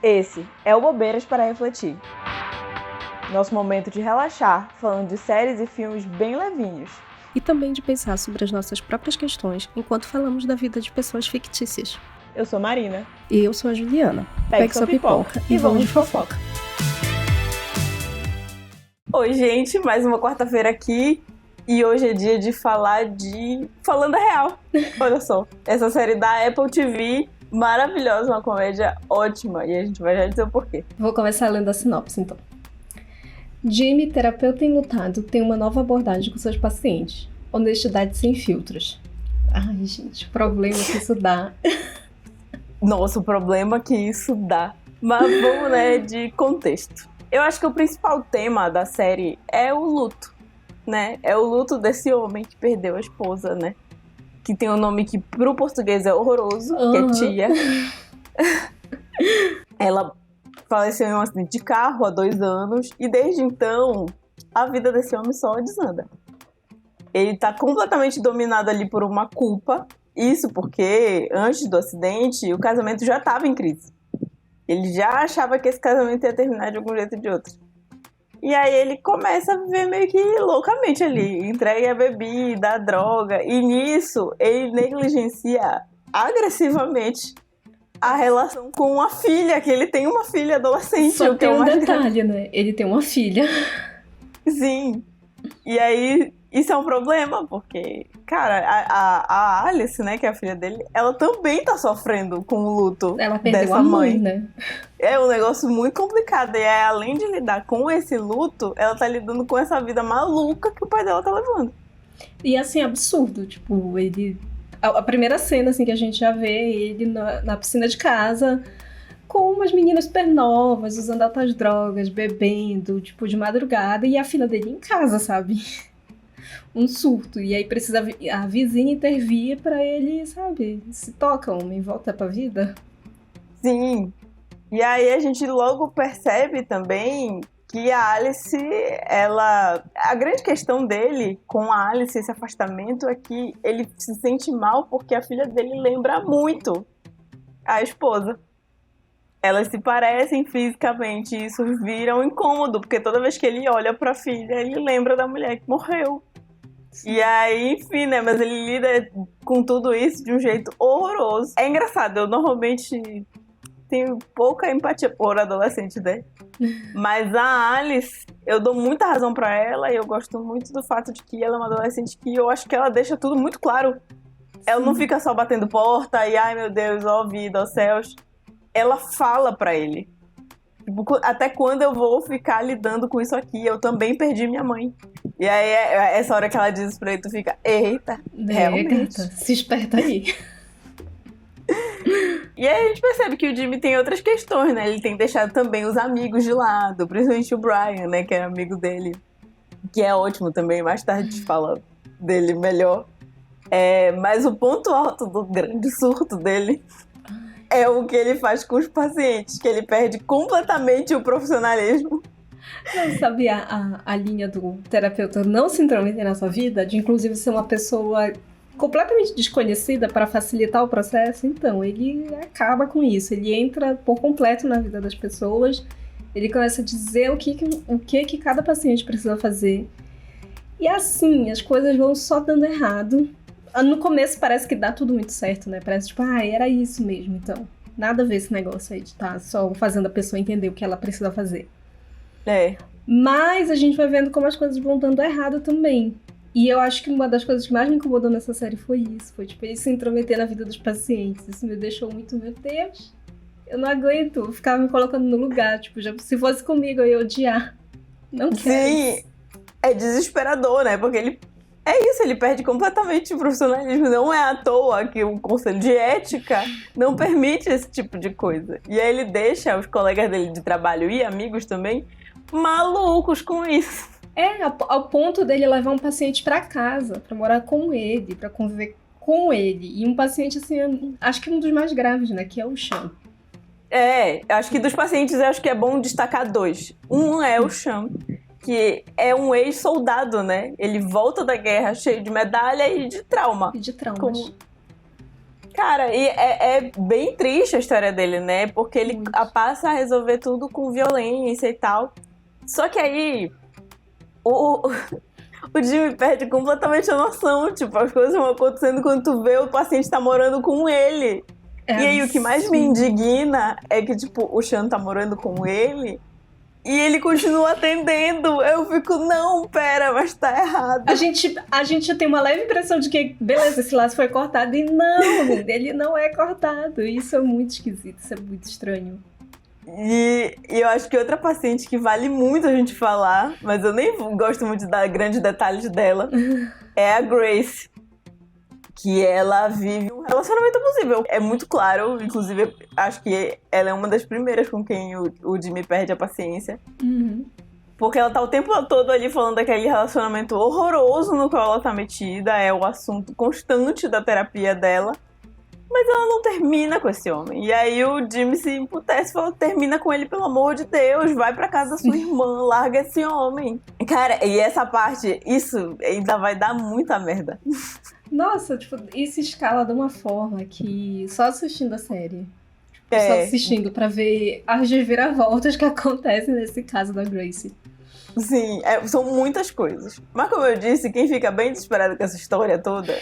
Esse é o Bobeiras para Refletir. Nosso momento de relaxar, falando de séries e filmes bem levinhos. E também de pensar sobre as nossas próprias questões enquanto falamos da vida de pessoas fictícias. Eu sou Marina. E eu sou a Juliana. Pegue sua pipoca e vamos de fofoca. Oi, gente, mais uma quarta-feira aqui. E hoje é dia de falar de Falando a Real. Olha só, essa série da Apple TV, maravilhosa, uma comédia ótima. E a gente vai já dizer o porquê. Vou começar lendo a sinopse, então. Jimmy, terapeuta enlutado, tem uma nova abordagem com seus pacientes. Honestidade sem filtros. Ai, gente, o problema que isso dá. Nossa, o problema que isso dá. Mas vamos, né, de contexto. Eu acho que o principal tema da série é o luto, né? É o luto desse homem que perdeu a esposa, né? Que tem um nome que pro português é horroroso, que é Tia. Ela faleceu em um acidente de carro há 2 anos e desde então a vida desse homem só desanda. Ele tá completamente dominado ali por uma culpa. Isso porque antes do acidente o casamento já estava em crise. Ele já achava que esse casamento ia terminar de algum jeito ou de outro. E aí ele começa a viver meio que loucamente ali. Entrega a bebida, a droga. E nisso ele negligencia agressivamente a relação com a filha, que ele tem uma filha adolescente. Só tem um detalhe, grande, né? Ele tem uma filha. Sim. E aí, isso é um problema, porque, cara, a Alice, né, que é a filha dele, ela também tá sofrendo com o luto Ela perdeu dessa a mãe, né? É um negócio muito complicado. E aí, além de lidar com esse luto, ela tá lidando com essa vida maluca que o pai dela tá levando. E assim, absurdo. Tipo, ele... A primeira cena, assim, que a gente já vê ele na piscina de casa, com umas meninas super novas, usando altas drogas, bebendo, tipo, de madrugada, e a filha dele em casa, sabe? Um surto. E aí precisa a vizinha intervir pra ele, sabe? Se toca, homem, volta pra vida. Sim. E aí a gente logo percebe também que a Alice, ela... A grande questão dele com a Alice, esse afastamento, é que ele se sente mal porque a filha dele lembra muito a esposa. Elas se parecem fisicamente e isso vira um incômodo, porque toda vez que ele olha pra filha, ele lembra da mulher que morreu. Sim. E aí, enfim, né, mas ele lida com tudo isso de um jeito horroroso. É engraçado, eu normalmente tenho pouca empatia por adolescente, né? Mas a Alice, eu dou muita razão pra ela e eu gosto muito do fato de que ela é uma adolescente que eu acho que ela deixa tudo muito claro. Sim. Ela não fica só batendo porta e, ai meu Deus, ó vida, ó céus. Ela fala pra ele. Tipo, até quando eu vou ficar lidando com isso aqui? Eu também perdi minha mãe. E aí, essa hora que ela diz isso pra ele, tu fica, eita, realmente. Gata, se esperta aí. E aí a gente percebe que o Jimmy tem outras questões, né? Ele tem deixado também os amigos de lado, principalmente o Brian, né? Que é amigo dele, que é ótimo também. Mais tarde a gente fala dele melhor. Mas o ponto alto do grande surto dele é o que ele faz com os pacientes, que ele perde completamente o profissionalismo. Não sabia a linha do terapeuta não se intrometer na sua vida, de inclusive ser uma pessoa completamente desconhecida para facilitar o processo? Então, ele acaba com isso, ele entra por completo na vida das pessoas, ele começa a dizer o que cada paciente precisa fazer. E assim, as coisas vão só dando errado. No começo parece que dá tudo muito certo, né? Parece tipo, era isso mesmo, então. Nada a ver esse negócio aí de estar só fazendo a pessoa entender o que ela precisa fazer. Mas a gente vai vendo como as coisas vão dando errado também. E eu acho que uma das coisas que mais me incomodou nessa série foi isso. Foi tipo, ele se intrometer na vida dos pacientes. Isso me deixou muito, meu Deus, eu não aguento. Eu ficava me colocando no lugar. Tipo, se fosse comigo, eu ia odiar. Não quero. Sim, é desesperador, né? Porque ele perde completamente o profissionalismo. Não é à toa que o conselho de ética não permite esse tipo de coisa. E aí ele deixa os colegas dele de trabalho e amigos também malucos com isso. Ao ponto dele levar um paciente pra casa, pra morar com ele, pra conviver com ele. E um paciente, assim, acho que um dos mais graves, né? Que é o Sean. Acho que dos pacientes, eu acho que é bom destacar 2. Um é o Sean, que é um ex-soldado, né? Ele volta da guerra cheio de medalha e de trauma. E de traumas. Cara, e é bem triste a história dele, né? Porque ele passa a resolver tudo com violência e tal. Só que aí o Jimmy perde completamente a noção. Tipo, as coisas vão acontecendo quando tu vê o paciente tá morando com ele. E aí o que mais me indigna é que, tipo, o Sean tá morando com ele e ele continua atendendo. Eu fico, não, pera, mas tá errado. A gente tem uma leve impressão de que, beleza, esse laço foi cortado. E não, ele não é cortado. Isso é muito esquisito, isso é muito estranho. E eu acho que outra paciente que vale muito a gente falar, mas eu nem gosto muito de dar grandes detalhes dela, é a Grace. Que ela vive um relacionamento abusivo. É muito claro, inclusive, acho que ela é uma das primeiras com quem o Jimmy perde a paciência. Uhum. Porque ela tá o tempo todo ali falando daquele relacionamento horroroso no qual ela tá metida, é o assunto constante da terapia dela. Mas ela não termina com esse homem. E aí o Jimmy se emputece e fala, termina com ele, pelo amor de Deus, vai pra casa da sua irmã, larga esse homem. Cara, e essa parte, isso ainda vai dar muita merda. Nossa, tipo, isso escala de uma forma que só assistindo a série. Só assistindo pra ver as reviravoltas que acontecem nesse caso da Grace. Sim, são muitas coisas. Mas como eu disse, quem fica bem desesperado com essa história toda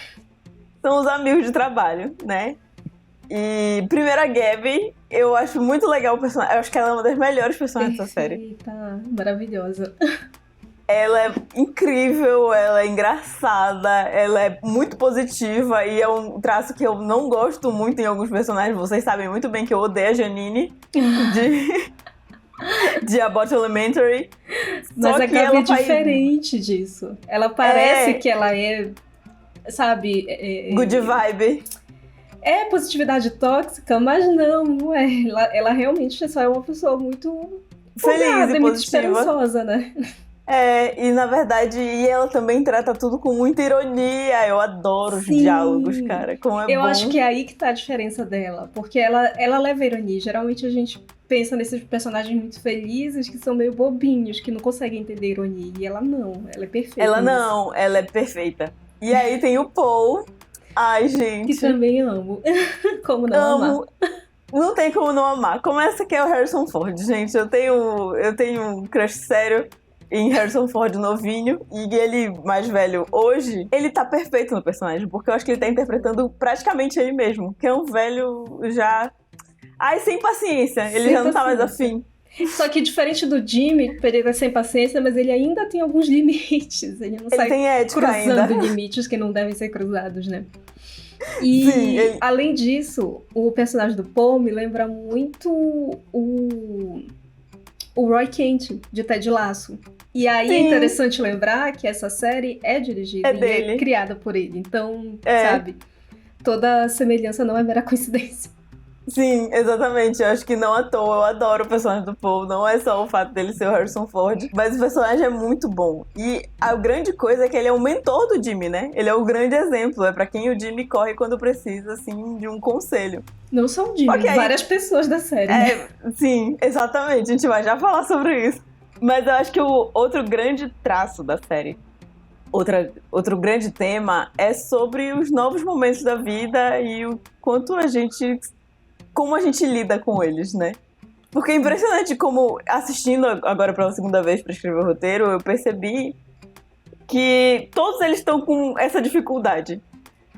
são os amigos de trabalho, né? E primeiro a Gabby, eu acho muito legal o personagem. Eu acho que ela é uma das melhores personagens da série. Eita, maravilhosa. Ela é incrível, ela é engraçada, ela é muito positiva e é um traço que eu não gosto muito em alguns personagens. Vocês sabem muito bem que eu odeio a Janine de Abbott Elementary. Mas Só a que Gabi ela é diferente disso. Ela parece que ela é, sabe... good vibe. É positividade tóxica, mas não é. Ela realmente só é uma pessoa muito feliz e muito esperançosa, né? E na verdade, ela também trata tudo com muita ironia. Eu adoro os diálogos, cara. Como é eu bom. acho que é aí que tá a diferença dela. Porque ela leva ironia. Geralmente a gente pensa nesses personagens muito felizes que são meio bobinhos, que não conseguem entender ironia. E ela não, ela é perfeita. Ela é perfeita. E aí tem o Paul. Ai, gente. Que também amo. Como não amar? Não tem como não amar. Começa que é o Harrison Ford, gente. Eu tenho um crush sério em Harrison Ford novinho, e ele mais velho hoje, ele tá perfeito no personagem, porque eu acho que ele tá interpretando praticamente ele mesmo, que é um velho já... Ai, sem paciência, ele já não tá mais afim. Só que diferente do Jimmy, ele tá sem paciência, mas ele ainda tem alguns limites, ele não sai tem ética cruzando ainda. Limites que não devem ser cruzados, né? E, sim, além disso, o personagem do Paul me lembra muito o Roy Kent, de Ted Lasso. E aí é interessante lembrar que essa série é dirigida e é criada por ele. Então, sabe, toda semelhança não é mera coincidência. Sim, exatamente. Eu acho que não à toa. Eu adoro o personagem do Paul. Não é só o fato dele ser o Harrison Ford, mas o personagem é muito bom. E a grande coisa é que ele é o mentor do Jimmy, né? Ele é o grande exemplo. É pra quem o Jimmy corre quando precisa, assim, de um conselho. Não só o Jimmy, várias pessoas da série. Né? Sim, exatamente. A gente vai já falar sobre isso. Mas eu acho que o outro grande traço da série, outro grande tema, é sobre os novos momentos da vida e o quanto como a gente lida com eles, né? Porque é impressionante como, assistindo agora pela segunda vez para escrever o roteiro, eu percebi que todos eles estão com essa dificuldade.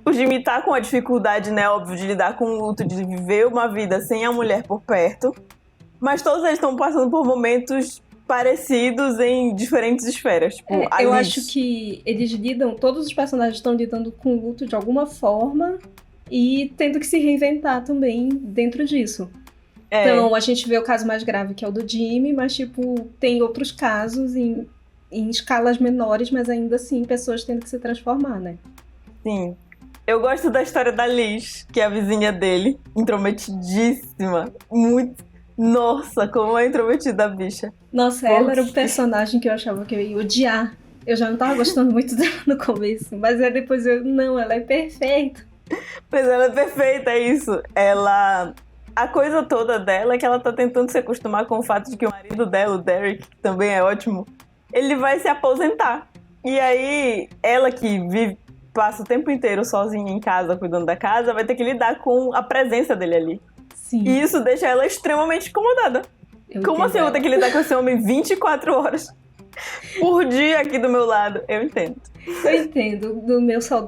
O Jimmy tá com a dificuldade, né, óbvio, de lidar com o luto, de viver uma vida sem a mulher por perto, mas todos eles estão passando por momentos parecidos em diferentes esferas. Tipo, eu acho que todos os personagens estão lidando com o luto de alguma forma e tendo que se reinventar também dentro disso. Então, a gente vê o caso mais grave, que é o do Jimmy, mas, tipo, tem outros casos em escalas menores, mas ainda assim, pessoas tendo que se transformar, né? Sim. Eu gosto da história da Liz, que é a vizinha dele, intrometidíssima, muito... Nossa, como é intrometida a bicha. Nossa, ela era um personagem que eu achava que eu ia odiar. Eu já não tava gostando muito dela no começo, mas depois ela é perfeita. Pois ela é perfeita, é isso. A coisa toda dela é que ela tá tentando se acostumar com o fato de que o marido dela, o Derek, que também é ótimo, ele vai se aposentar. E aí, ela que passa o tempo inteiro sozinha em casa, cuidando da casa, vai ter que lidar com a presença dele ali. Sim. E isso deixa ela extremamente incomodada. Como assim eu vou ter que lidar com esse homem 24 horas por dia aqui do meu lado? Eu entendo. Eu entendo.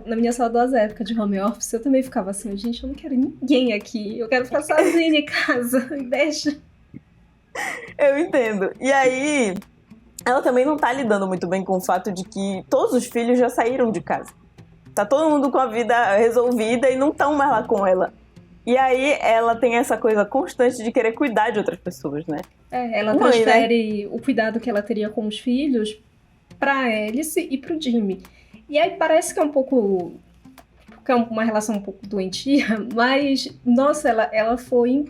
Na minha saudosa época de home office, eu também ficava assim, gente, eu não quero ninguém aqui. Eu quero ficar sozinha em casa. Me deixa. Eu entendo. E aí, ela também não tá lidando muito bem com o fato de que todos os filhos já saíram de casa. Tá todo mundo com a vida resolvida e não estão mais lá com ela. E aí, ela tem essa coisa constante de querer cuidar de outras pessoas, né? Ela transfere o cuidado que ela teria com os filhos pra Alice e pro Jimmy. E aí parece que é um pouco... que é uma relação um pouco doentia, mas, nossa, ela foi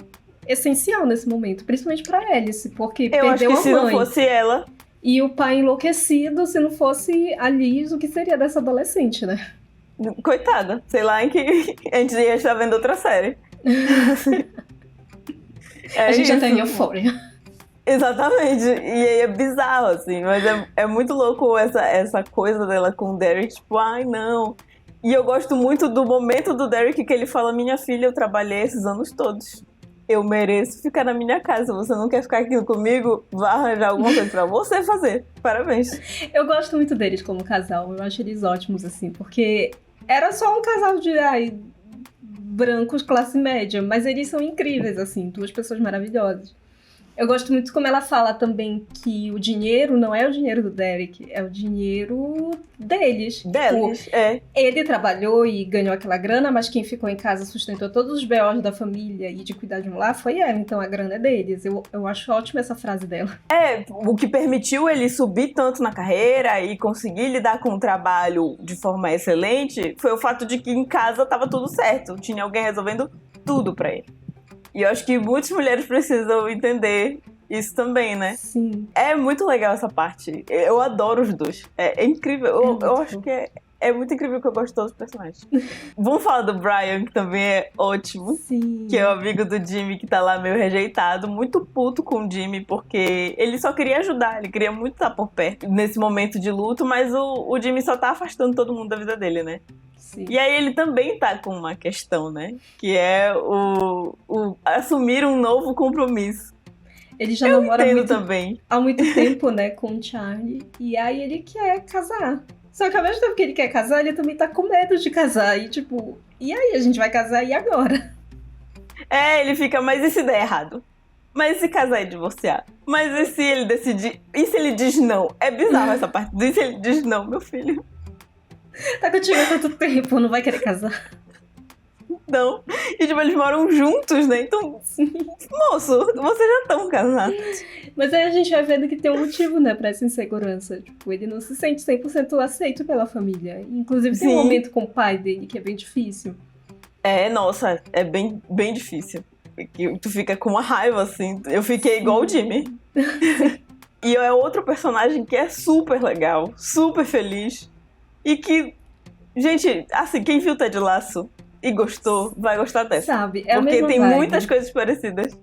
essencial nesse momento, principalmente pra Alice, porque eu perdeu acho que a se mãe. não fosse ela... E o pai enlouquecido, se não fosse a Liz, o que seria dessa adolescente, né? Coitada, sei lá em que a gente ia estar vendo outra série. A gente já tá em Euphoria. Exatamente, e aí é bizarro, assim, mas é muito louco essa coisa dela com o Derek, tipo, ai não. E eu gosto muito do momento do Derek que ele fala, minha filha, eu trabalhei esses anos todos. Eu mereço ficar na minha casa. Você não quer ficar aqui comigo? Vá arranjar alguma coisa pra você fazer. Parabéns. Eu gosto muito deles como casal. Eu acho eles ótimos, assim, porque era só um casal de brancos classe média, mas eles são incríveis, assim, duas pessoas maravilhosas. Eu gosto muito como ela fala também que o dinheiro não é o dinheiro do Derek, é o dinheiro deles. Deles, tipo, é. Ele trabalhou e ganhou aquela grana, mas quem ficou em casa sustentou todos os BOs da família e de cuidar de um lar foi ela, então a grana é deles. Eu acho ótima essa frase dela. O que permitiu ele subir tanto na carreira e conseguir lidar com o trabalho de forma excelente foi o fato de que em casa tava tudo certo, tinha alguém resolvendo tudo pra ele. E eu acho que muitas mulheres precisam entender isso também, né? Sim. É muito legal essa parte. Eu adoro os dois. É incrível. Eu acho que é muito incrível que eu gosto de todos os personagens. Vamos falar do Brian, que também é ótimo. Sim. Que é o amigo do Jimmy, que tá lá meio rejeitado. Muito puto com o Jimmy, porque ele só queria ajudar. Ele queria muito estar por perto nesse momento de luto, mas o Jimmy só tá afastando todo mundo da vida dele, né? Sim. E aí ele também tá com uma questão, né? Que é o assumir um novo compromisso. Ele já namora também. há muito tempo, né, com o Charlie. E aí ele quer casar. Só que ao mesmo tempo que ele quer casar, ele também tá com medo de casar. E tipo, e aí, a gente vai casar e agora? Ele fica, mas e se der errado? Mas e se casar e divorciar? Mas e se ele decidir? E se ele diz não? É bizarro essa parte. E se ele diz não, meu filho? Tá contigo há tanto tempo, não vai querer casar. Não. E tipo, eles moram juntos, né? Então, moço, vocês já estão casados. Mas aí a gente vai vendo que tem um motivo, né, pra essa insegurança. Tipo, ele não se sente 100% aceito pela família. Inclusive tem um momento com o pai dele que é bem difícil. Nossa, é bem, bem difícil. Que tu fica com uma raiva, assim. Eu fiquei igual o Jimmy. E é outro personagem que é super legal, super feliz. E que, gente, assim, quem viu Ted Lasso e gostou, vai gostar dessa. Sabe, é porque a mesma tem vibe. muitas coisas parecidas.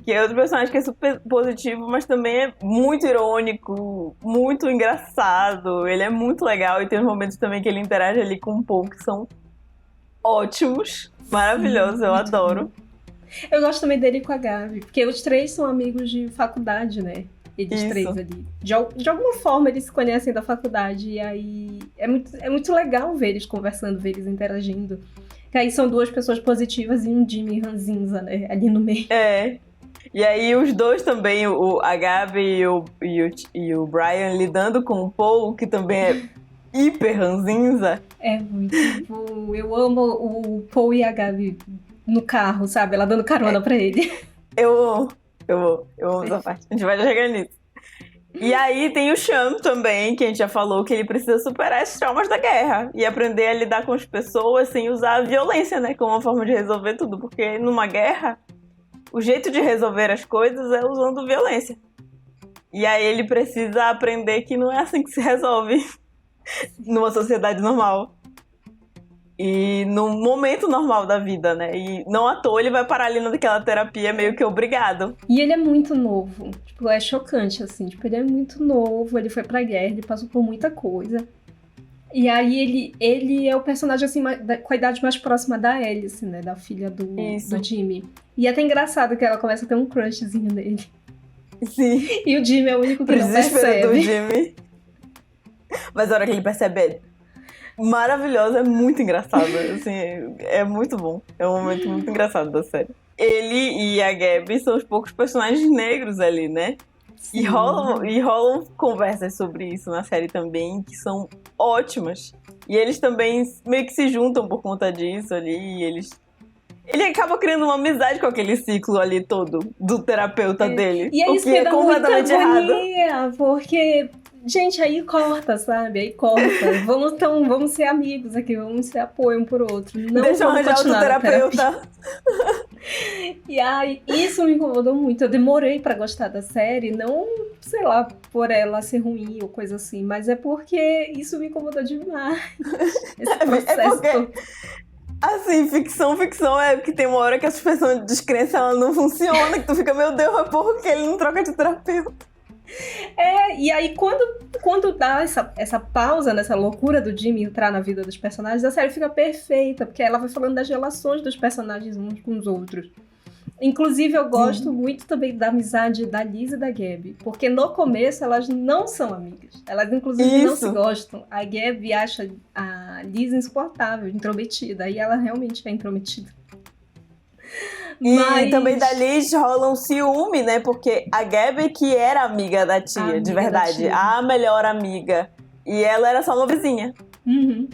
Que é outro personagem que é super positivo, mas também é muito irônico, muito engraçado. Ele é muito legal e tem uns momentos também que ele interage ali com o Paul que são ótimos, maravilhosos, eu adoro. Bom. Eu gosto também dele com a Gabi, porque os três são amigos de faculdade, né? Eles três ali. De alguma forma eles se conhecem da faculdade e aí é muito legal ver eles conversando, ver eles interagindo. Que aí são duas pessoas positivas e um Jimmy ranzinza, né? Ali no meio. E aí os dois também, a Gabi e o Brian lidando com o Paul, que também é hiper ranzinza. É muito bom. Eu amo o Paul e a Gabi no carro, sabe? Ela dando carona pra ele. Eu amo essa parte. A gente vai chegar nisso. E aí tem o Sean também, que a gente já falou que ele precisa superar esses traumas da guerra e aprender a lidar com as pessoas sem usar a violência, né? Como uma forma de resolver tudo. Porque numa guerra, o jeito de resolver as coisas é usando violência. E aí ele precisa aprender que não é assim que se resolve numa sociedade normal. E no momento normal da vida, né? E não à toa ele vai parar ali naquela terapia meio que obrigado. E ele é muito novo. Tipo, é chocante, assim. Tipo, ele é muito novo, ele foi pra guerra, ele passou por muita coisa. E aí ele é o personagem assim, com a idade mais próxima da Alice, né? Da filha do Jimmy. E é até engraçado que ela começa a ter um crushzinho nele. Sim. E o Jimmy é o único que não percebe. Do Jimmy. Mas a hora que ele percebe é maravilhosa, é muito engraçado. Assim, é muito bom. É um momento muito engraçado da série. Ele e a Gabi são os poucos personagens negros ali, né? E rolam conversas sobre isso na série também, que são ótimas. E eles também meio que se juntam por conta disso ali. Ele acaba criando uma amizade com aquele ciclo ali todo do terapeuta dele. E aí isso me dá muita agonia, porque... Gente, aí corta, sabe? Aí corta. Vamos ser amigos aqui, vamos ser apoio um pro outro. Não deixa eu arranjar outro terapeuta. E aí, isso me incomodou muito. Eu demorei pra gostar da série, não, sei lá, por ela ser ruim ou coisa assim, mas é porque isso me incomodou demais. Esse processo. É porque... Assim, ficção é que tem uma hora que a suspensão de descrença ela não funciona, que tu fica, meu Deus, é porque ele não troca de terapeuta. E aí quando dá essa pausa nessa loucura do Jimmy entrar na vida dos personagens, a série fica perfeita, porque ela vai falando das relações dos personagens uns com os outros. Inclusive, eu gosto muito também da amizade da Liz e da Gabi, porque no começo elas não são amigas. Elas, inclusive, não se gostam. A Gabi acha a Liz insuportável, intrometida, e ela realmente é intrometida. E também da Liz rola um ciúme, né? Porque a Gabi que era amiga da tia, de verdade. A melhor amiga. E ela era só uma vizinha. Uhum.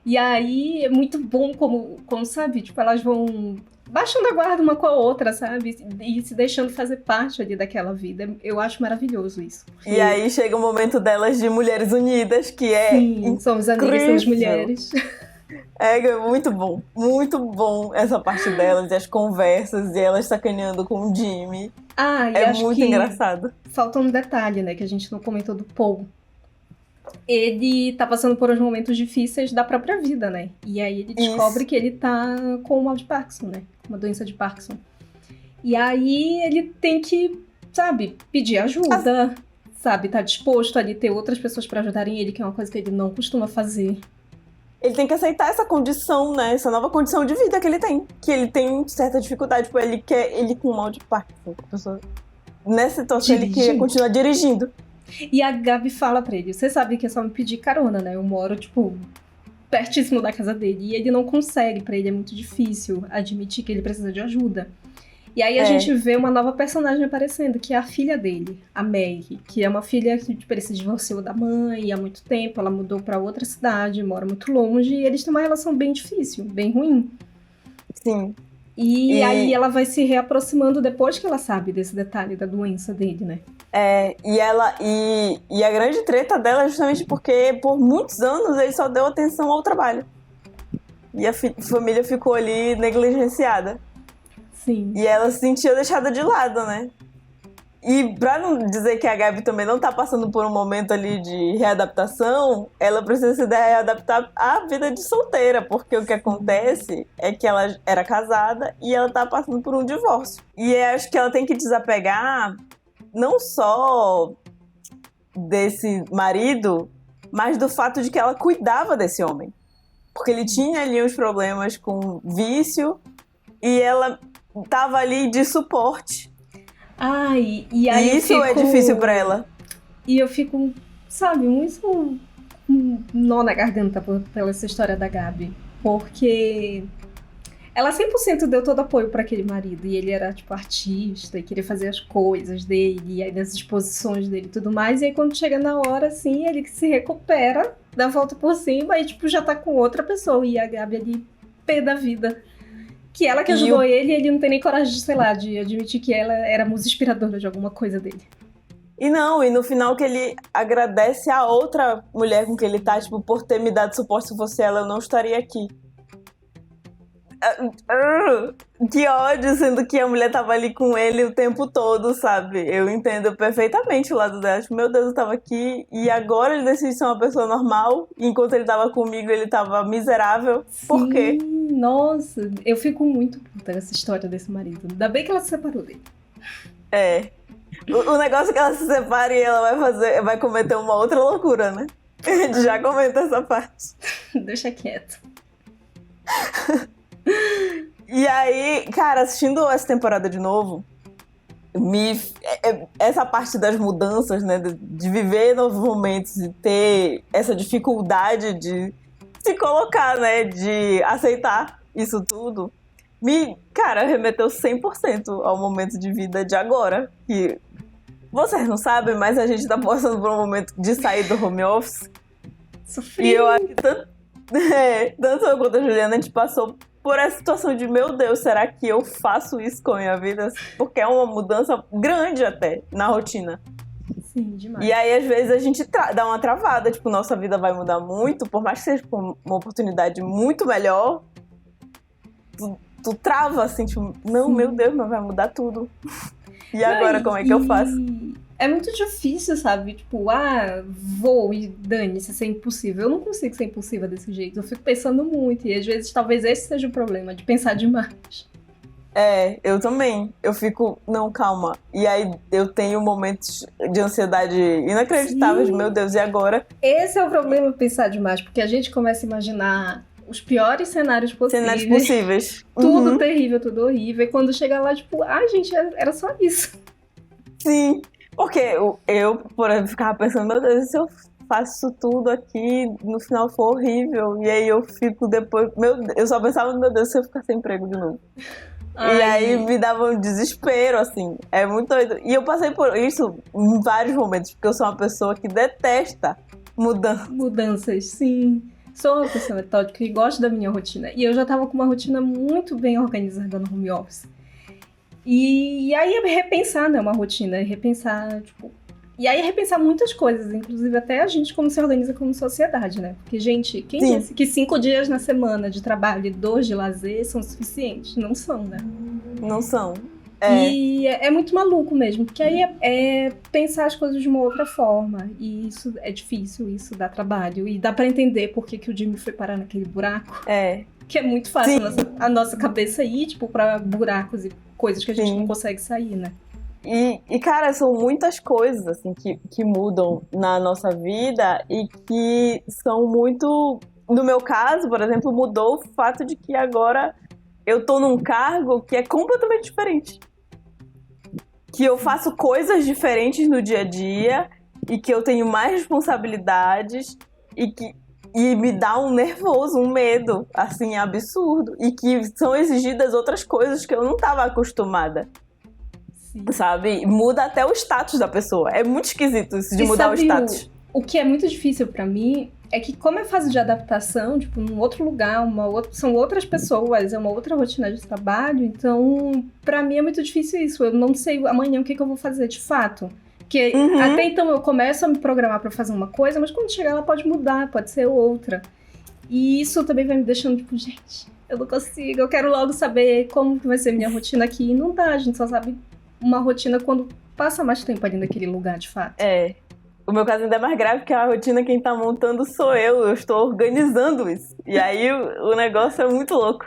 E aí é muito bom como sabe? Tipo, elas vão baixando a guarda uma com a outra, sabe? E se deixando fazer parte ali daquela vida. Eu acho maravilhoso isso. E aí chega o momento delas de Mulheres Unidas, que é Sim, somos amigas, somos mulheres. É muito bom essa parte delas, e as conversas, e elas sacaneando com o Jimmy. É muito engraçado. Falta um detalhe, né, que a gente não comentou do Paul. Ele tá passando por uns momentos difíceis da própria vida, né? E aí ele descobre que ele tá com o mal de Parkinson, né? Uma doença de Parkinson. E aí ele tem que, sabe, pedir ajuda, sabe? Tá disposto ali ter outras pessoas pra ajudarem ele, que é uma coisa que ele não costuma fazer. Ele tem que aceitar essa condição, né? Essa nova condição de vida que ele tem. Que ele tem certa dificuldade. Tipo, ele com mal de Parkinson. Nessa situação, ele queria continuar dirigindo. E a Gabi fala pra ele, você sabe que é só me pedir carona, né? Eu moro, tipo, pertíssimo da casa dele. E ele não consegue, pra ele é muito difícil admitir que ele precisa de ajuda. E aí a gente vê uma nova personagem aparecendo, que é a filha dele, a Maggie, que é uma filha que tipo, ele se divorciou da mãe há muito tempo, ela mudou pra outra cidade, mora muito longe, e eles têm uma relação bem difícil, bem ruim. Sim. E aí ela vai se reaproximando depois que ela sabe desse detalhe da doença dele, né? E a grande treta dela é justamente porque por muitos anos ele só deu atenção ao trabalho. E a família ficou ali negligenciada. Sim. E ela se sentia deixada de lado, né? E pra não dizer que a Gabi também não tá passando por um momento ali de readaptação, ela precisa se readaptar à vida de solteira, porque o que acontece é que ela era casada e ela tá passando por um divórcio. E eu acho que ela tem que desapegar não só desse marido, mas do fato de que ela cuidava desse homem. Porque ele tinha ali uns problemas com vício e ela tava ali de suporte. E aí isso é difícil pra ela. E eu fico, sabe, muito um nó na garganta pela essa história da Gabi. Porque ela 100% deu todo apoio pra aquele marido. E ele era, tipo, artista e queria fazer as coisas dele. E aí nas exposições dele e tudo mais. E aí quando chega na hora, assim, ele se recupera, dá a volta por cima e, tipo, já tá com outra pessoa. E a Gabi ali, pé da vida. Que ela que ajudou ele não tem nem coragem, sei lá, de admitir que ela era musa inspiradora de alguma coisa dele. E no final que ele agradece a outra mulher com que ele tá, tipo, por ter me dado suporte, se fosse ela, eu não estaria aqui. Que ódio, sendo que a mulher tava ali com ele o tempo todo, sabe? Eu entendo perfeitamente o lado dela. Tipo, meu Deus, eu tava aqui e agora ele decide ser uma pessoa normal. E enquanto ele tava comigo, ele tava miserável. Sim, por quê? Nossa, eu fico muito puta nessa história desse marido. Ainda bem que ela se separou dele. O negócio é que ela se separe e ela vai cometer uma outra loucura, né? A gente já comenta essa parte. Deixa quieto. E aí, cara, assistindo essa temporada de novo, essa parte das mudanças, né, de viver novos momentos e ter essa dificuldade de se colocar, né, de aceitar isso tudo, cara, remeteu 100% ao momento de vida de agora, que vocês não sabem, mas a gente tá passando por um momento de sair do home office. Sofri. E eu acho que tanto eu quanto a Juliana, a gente passou por essa situação de, meu Deus, será que eu faço isso com a minha vida? Porque é uma mudança grande até na rotina. Sim, demais. E aí, às vezes, a gente dá uma travada, tipo, nossa vida vai mudar muito, por mais que seja uma oportunidade muito melhor, tu trava, assim, tipo, não, meu Deus, mas vai mudar tudo. E agora, como é que eu faço? É muito difícil, sabe? Tipo, vou e dane-se, isso é impossível. Eu não consigo ser impulsiva desse jeito. Eu fico pensando muito. E às vezes, talvez esse seja o problema, de pensar demais. Eu também. Eu fico, não, calma. E aí, eu tenho momentos de ansiedade inacreditáveis. Sim. Meu Deus, e agora? Esse é o problema, pensar demais. Porque a gente começa a imaginar os piores cenários possíveis. Tudo terrível, tudo horrível. E quando chega lá, tipo, gente, era só isso. Sim. Porque eu, por exemplo, ficava pensando, meu Deus, se eu faço tudo aqui, no final for horrível. E aí eu fico depois, eu só pensava, meu Deus, se eu ficar sem emprego de novo. E aí me dava um desespero, assim. É muito doido. E eu passei por isso em vários momentos, porque eu sou uma pessoa que detesta mudanças. Mudanças, sim. Sou uma pessoa metódica e gosto da minha rotina. E eu já tava com uma rotina muito bem organizada no home office. E aí repensar, né, uma rotina, repensar, tipo... E aí repensar muitas coisas, inclusive até a gente como se organiza como sociedade, né? Porque, gente, quem disse que 5 dias na semana de trabalho e 2 de lazer são suficientes? Não são, né? Não são. E é muito maluco mesmo, porque aí é pensar as coisas de uma outra forma. E isso é difícil, isso dá trabalho. E dá pra entender por que o Jimmy foi parar naquele buraco. Que é muito fácil a nossa cabeça ir, tipo, pra buracos e coisas que a gente não consegue sair, né? E, cara, são muitas coisas, assim, que mudam na nossa vida e que são muito... No meu caso, por exemplo, mudou o fato de que agora eu tô num cargo que é completamente diferente. Que eu faço coisas diferentes no dia a dia e que eu tenho mais responsabilidades e me dá um nervoso, um medo, assim, absurdo. E que são exigidas outras coisas que eu não estava acostumada. Sim. Sabe? Muda até o status da pessoa. É muito esquisito isso de mudar o status. O que é muito difícil pra mim é que, como é fase de adaptação, tipo, num outro lugar, são outras pessoas, é uma outra rotina de trabalho, então, pra mim é muito difícil isso. Eu não sei amanhã o que eu vou fazer de fato. Porque até então eu começo a me programar pra fazer uma coisa, mas quando chegar ela pode mudar, pode ser outra. E isso também vai me deixando, tipo, gente, eu não consigo, eu quero logo saber como que vai ser minha rotina aqui. E não dá, a gente só sabe uma rotina quando passa mais tempo ali naquele lugar, de fato. O meu caso ainda é mais grave, porque a rotina quem tá montando sou eu estou organizando isso. E aí o negócio é muito louco.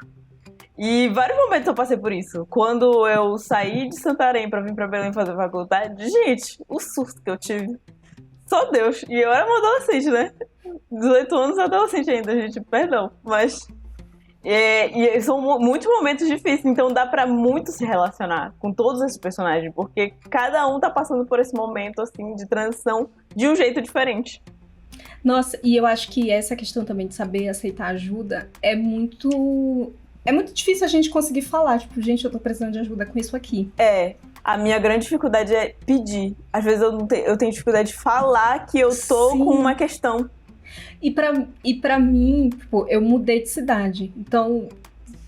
E vários momentos eu passei por isso. Quando eu saí de Santarém pra vir pra Belém fazer faculdade, gente, o surto que eu tive. Só Deus. E eu era uma adolescente, né? 18 anos adolescente ainda, gente, perdão. Mas... E são muitos momentos difíceis, então dá pra muito se relacionar com todos esses personagens, porque cada um tá passando por esse momento, assim, de transição de um jeito diferente. Nossa, e eu acho que essa questão também de saber aceitar ajuda é muito difícil a gente conseguir falar, tipo, gente, eu tô precisando de ajuda com isso aqui. A minha grande dificuldade é pedir. Às vezes eu tenho dificuldade de falar que eu tô com uma questão. E pra mim, tipo, eu mudei de cidade. Então,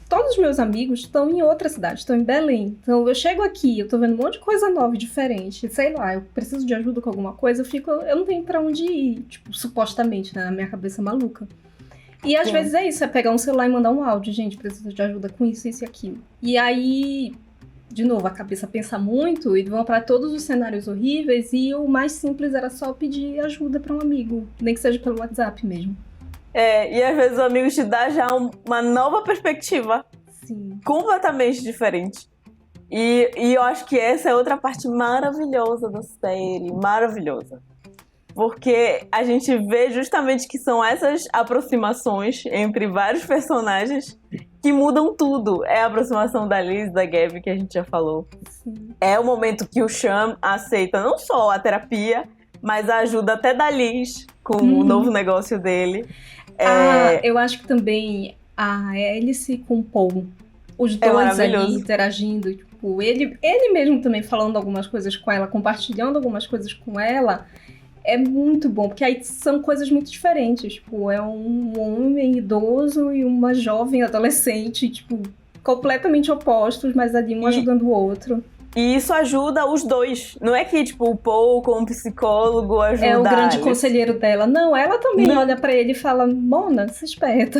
todos os meus amigos estão em outra cidade, estão em Belém. Então, eu chego aqui, eu tô vendo um monte de coisa nova e diferente. Sei lá, eu preciso de ajuda com alguma coisa, eu não tenho pra onde ir, tipo, supostamente, né, na minha cabeça maluca. E às vezes é isso, é pegar um celular e mandar um áudio. Gente, preciso de ajuda com isso, isso e aquilo. E aí... De novo, a cabeça pensa muito e vão para todos os cenários horríveis e o mais simples era só pedir ajuda para um amigo, nem que seja pelo WhatsApp mesmo. E às vezes o amigo te dá já uma nova perspectiva. Sim. Completamente diferente. E eu acho que essa é outra parte maravilhosa da série, maravilhosa. porque a gente vê justamente que são essas aproximações entre vários personagens que mudam tudo. É a aproximação da Liz, da Gabi, que a gente já falou. Sim. É o momento que o Sean aceita não só a terapia, mas a ajuda até da Liz com o novo negócio dele. Eu acho que também a Alice com o Paul, os dois ali interagindo, tipo, ele mesmo também falando algumas coisas com ela, compartilhando algumas coisas com ela, é muito bom, porque aí são coisas muito diferentes, tipo, é um homem idoso e uma jovem adolescente, tipo, completamente opostos, mas ali um ajudando o outro. E isso ajuda os dois. Não é que, tipo, o Paul, como psicólogo, ajuda É o grande Alice. Conselheiro dela. Não, ela também olha pra ele e fala, Mona, se esperta.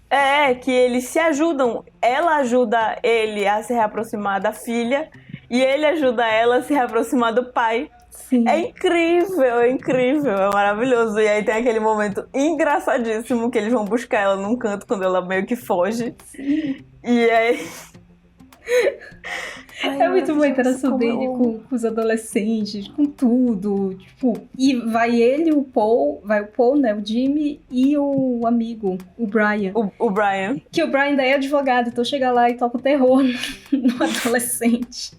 É, que eles se ajudam. Ela ajuda ele a se reaproximar da filha e ele ajuda ela a se reaproximar do pai. Sim. É incrível, é maravilhoso. E aí tem aquele momento engraçadíssimo que eles vão buscar ela num canto quando ela meio que foge. Sim. E aí... É muito boa a interação dele com os adolescentes, com tudo. Tipo, e vai ele, o Paul, né? O Jimmy e o amigo, o Brian. O Brian. Que o Brian ainda é advogado, então chega lá e toca o terror no adolescente.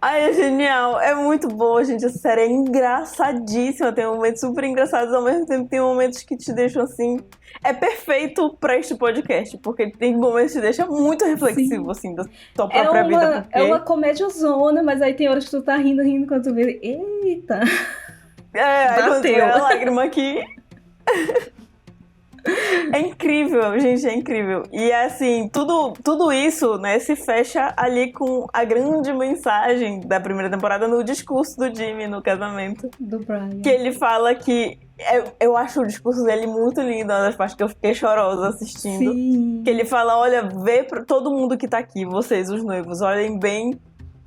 Ai, é genial. É muito boa, gente. Essa série é engraçadíssima. Tem momentos super engraçados, ao mesmo tempo tem momentos que te deixam assim... É perfeito pra este podcast, porque tem momentos que te deixam muito reflexivo, assim, da tua própria vida. Porque... É uma comédia zona, mas aí tem horas que tu tá rindo quando tu vê... Eita! Aí quando tu vê a lágrima aqui... É incrível, gente, é incrível. E assim, tudo isso, né, se fecha ali com a grande mensagem da primeira temporada no discurso do Jimmy no casamento. Do Brian. Que ele fala que... Eu acho o discurso dele muito lindo, uma das partes que eu fiquei chorosa assistindo. Sim. Que ele fala, olha, vê pra todo mundo que tá aqui, vocês, os noivos, olhem bem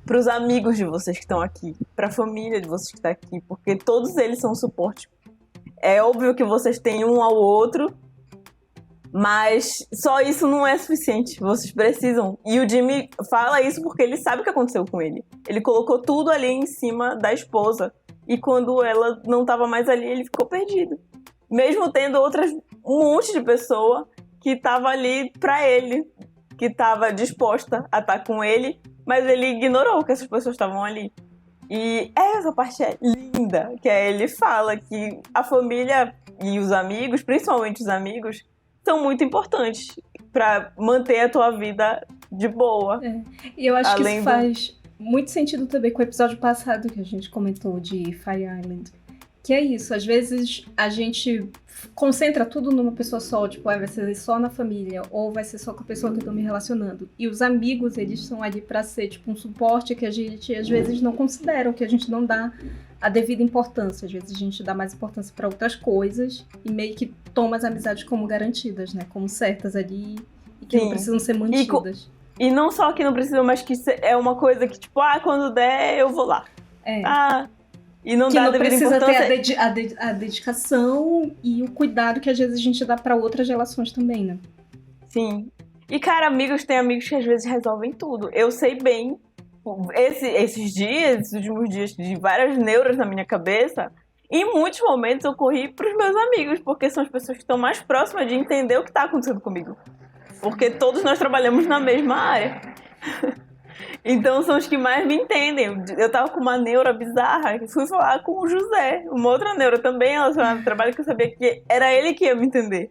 pros amigos de vocês que estão aqui, pra família de vocês que tá aqui, porque todos eles são suporte. É óbvio que vocês têm um ao outro, mas só isso não é suficiente, vocês precisam. E o Jimmy fala isso porque ele sabe o que aconteceu com ele. Ele colocou tudo ali em cima da esposa. E quando ela não estava mais ali, ele ficou perdido. Mesmo tendo um monte de pessoa que estava ali pra ele, que estava disposta a estar com ele, mas ele ignorou que essas pessoas estavam ali. E essa parte é linda, que ele fala que a família e os amigos, principalmente os amigos, são muito importantes pra manter a tua vida de boa. E eu acho que isso faz muito sentido também com o episódio passado que a gente comentou de Fire Island. Que é isso, às vezes a gente concentra tudo numa pessoa só, tipo, vai ser só na família, ou vai ser só com a pessoa que eu tô me relacionando. E os amigos, eles estão ali pra ser, tipo, um suporte que a gente, às vezes, não considera, que a gente não dá a devida importância. Às vezes a gente dá mais importância pra outras coisas e meio que toma as amizades como garantidas, né? Como certas ali e que não precisam ser mantidas. E não só que não precisam, mas que é uma coisa que, tipo, quando der, eu vou lá. E não dá a devida importância. Que não precisa ter a dedicação e o cuidado que às vezes a gente dá pra outras relações também, né? Sim. E, cara, tem amigos que às vezes resolvem tudo. Eu sei bem, esses últimos dias de várias neuras na minha cabeça, em muitos momentos eu corri pros meus amigos, porque são as pessoas que estão mais próximas de entender o que tá acontecendo comigo. Porque todos nós trabalhamos na mesma área. Então são os que mais me entendem. Eu tava com uma neura bizarra, fui falar com o José, uma outra neura também relacionada ao trabalho, que eu sabia que era ele que ia me entender.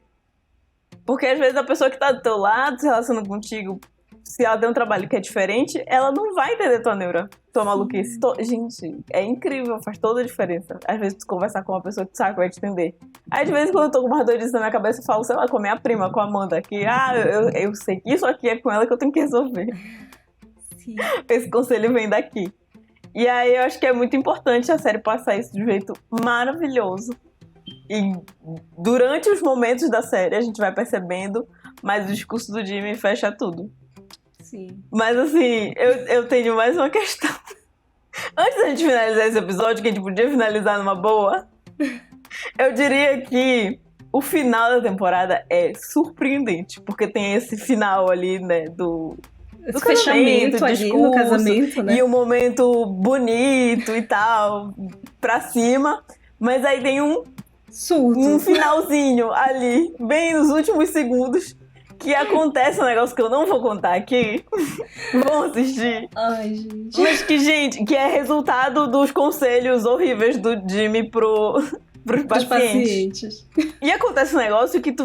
Porque às vezes a pessoa que tá do teu lado, se relacionando contigo, se ela tem um trabalho que é diferente, ela não vai entender tua neura, tua maluquice. Gente, é incrível, faz toda a diferença. Às vezes tu conversar com uma pessoa que tu sabe que vai te entender. Aí, de vez em quando eu tô com umas doidices na minha cabeça, eu falo, sei lá, com a minha prima, com a Amanda, que, eu sei que isso aqui é com ela que eu tenho que resolver. Sim. Esse conselho vem daqui. E aí eu acho que é muito importante a série passar isso de um jeito maravilhoso. E durante os momentos da série a gente vai percebendo, mas o discurso do Jimmy fecha tudo. Sim. Mas assim, eu tenho mais uma questão. Antes da gente finalizar esse episódio, que a gente podia finalizar numa boa, eu diria que o final da temporada é surpreendente, porque tem esse final ali, né, Esse fechamento ali discurso, no casamento, né? E um momento bonito e tal, pra cima. Mas aí tem um finalzinho ali, bem nos últimos segundos, que acontece um negócio que eu não vou contar aqui. Vão assistir. Ai, gente. Mas que é resultado dos conselhos horríveis do Jimmy pros pacientes. E acontece um negócio que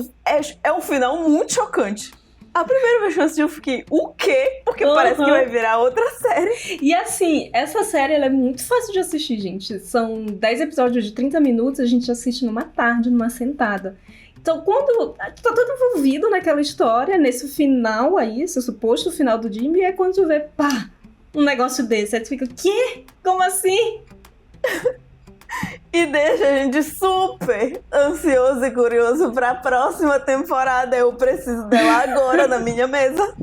é um final muito chocante. A primeira vez que eu assisti, eu fiquei, o quê? Porque parece que vai virar outra série. E assim, essa série ela é muito fácil de assistir, gente. São 10 episódios de 30 minutos, a gente assiste numa tarde, numa sentada. Então, quando tá todo envolvido naquela história, nesse final aí, esse suposto final do Jimmy, é quando tu vê, pá, um negócio desse. Aí tu fica, quê? Como assim? E deixa a gente super ansioso e curioso pra próxima temporada. Eu preciso dela agora na minha mesa.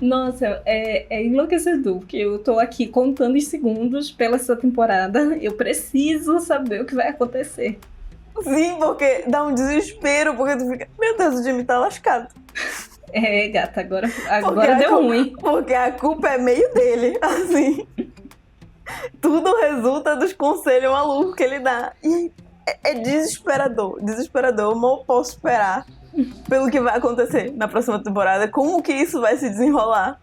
Nossa, é enlouquecedor, porque eu tô aqui contando os segundos pela essa temporada. Eu preciso saber o que vai acontecer. Sim, porque dá um desespero, porque tu fica, meu Deus, o Jimmy tá lascado. É, gata, agora deu ruim. Porque a culpa é meio dele, assim. Tudo resulta dos conselhos malucos que ele dá. E é desesperador. Desesperador. Eu mal posso esperar pelo que vai acontecer na próxima temporada. Como que isso vai se desenrolar.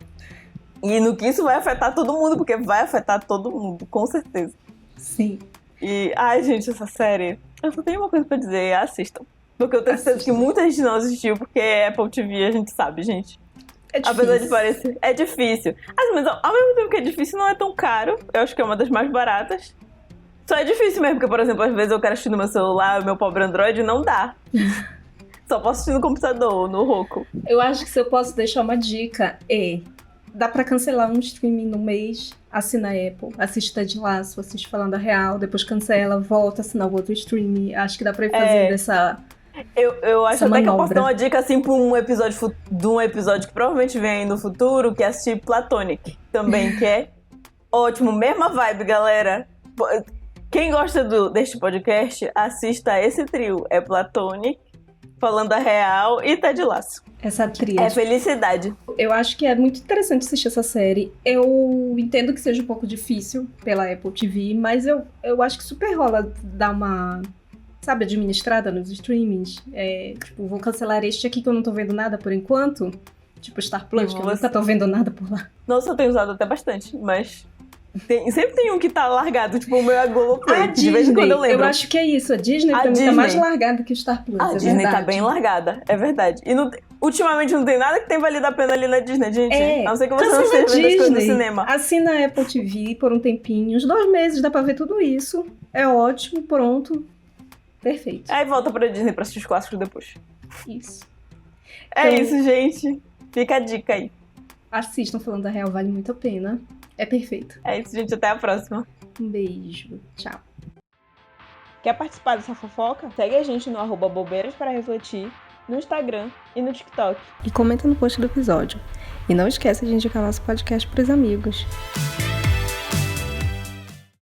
E no que isso vai afetar todo mundo. Porque vai afetar todo mundo, com certeza. Sim. E, ai, gente, essa série... Eu só tenho uma coisa pra dizer. Assistam. Porque eu tenho certeza que muita gente não assistiu. Porque é Apple TV, a gente sabe, gente. É difícil. Apesar de parecer, é difícil. Mas ao mesmo tempo que é difícil, não é tão caro. Eu acho que é uma das mais baratas. Só é difícil mesmo, porque, por exemplo, às vezes eu quero assistir no meu celular, o meu pobre Android, não dá. Só posso assistir no computador, no Roku. Eu acho que se eu posso deixar uma dica, dá pra cancelar um streaming no mês, assina a Apple, assiste Ted Lasso, assiste Falando a Real, depois cancela, volta, assina o outro streaming. Acho que dá pra ir fazendo essa... Eu acho até que eu posso dar uma dica assim pra um episódio de um episódio que provavelmente vem aí no futuro, que é assistir Platonic também, que é ótimo, mesma vibe, galera. Quem gosta deste podcast, assista esse trio. É Platonic, Falando a Real e Ted Lasso. Essa tríade. É felicidade. Eu acho que é muito interessante assistir essa série. Eu entendo que seja um pouco difícil pela Apple TV, mas eu acho que super rola dar uma... sabe, administrada nos streamings. Tipo, vou cancelar este aqui que eu não tô vendo nada por enquanto. Tipo, Star Plus, que eu nunca tô vendo nada por lá. Nossa, eu tenho usado até bastante, mas... sempre tem um que tá largado, tipo o meu é a Globoplay. A Disney, de vez em quando eu lembro. Eu acho que é isso. A Disney pra mim tá mais largada que o Star Plus. A Disney tá bem largada, é verdade. E ultimamente não tem nada que tenha valido a pena ali na Disney, gente. A não ser que você não esteja vendo as coisas no cinema. Assina a Apple TV por um tempinho. Uns 2 meses dá pra ver tudo isso. É ótimo, pronto. Perfeito. Aí volta pra Disney pra assistir os clássicos depois. Isso. É isso, gente. Fica a dica aí. Assistam Falando a Real, vale muito a pena. É perfeito. É isso, gente. Até a próxima. Um beijo. Tchau. Quer participar dessa fofoca? Segue a gente no @bobeiraspararefletir, no Instagram e no TikTok. E comenta no post do episódio. E não esqueça de indicar nosso podcast pros amigos.